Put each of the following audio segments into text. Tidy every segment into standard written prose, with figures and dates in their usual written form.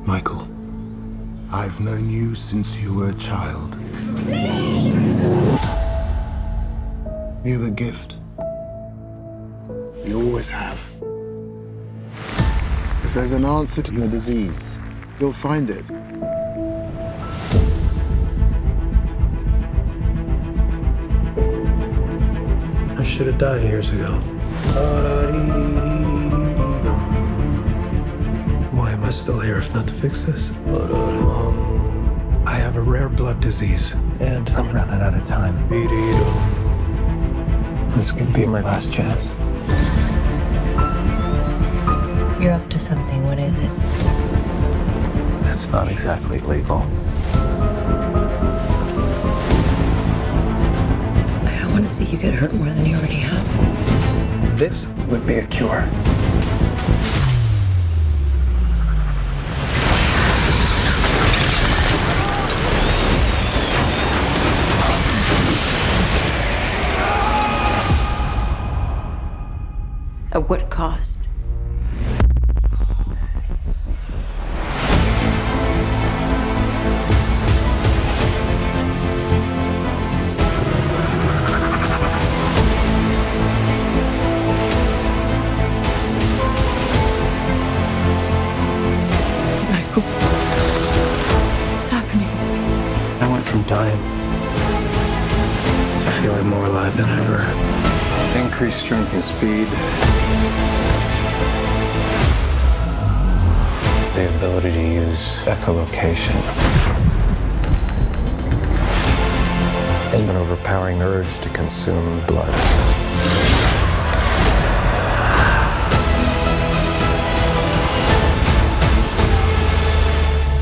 Michael, I've known you since you were a child. You're a gift. You always have. If there's an answer to your disease, you'll find it. I should have died years ago. Why am I still here if not to fix this? I have a rare blood disease, and I'm running out of time. This could be my last chance. You're up to something. What is it? It's not exactly legal. I don't want to see you get hurt more than you already have. This would be a cure. At what cost? Michael, what's happening? I went from dying to feeling more alive than ever. Increased strength and speed. The ability to use echolocation. And an overpowering urge to consume blood.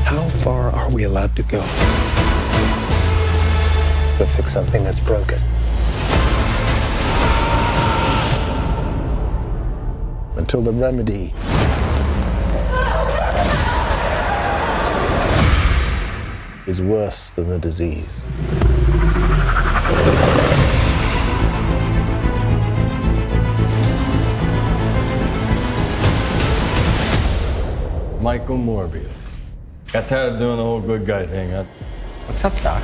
How far are we allowed to go to fix something that's broken? Until the remedy is worse than the disease. Michael Morbius. Got tired of doing the whole good guy thing. What's up, Doc?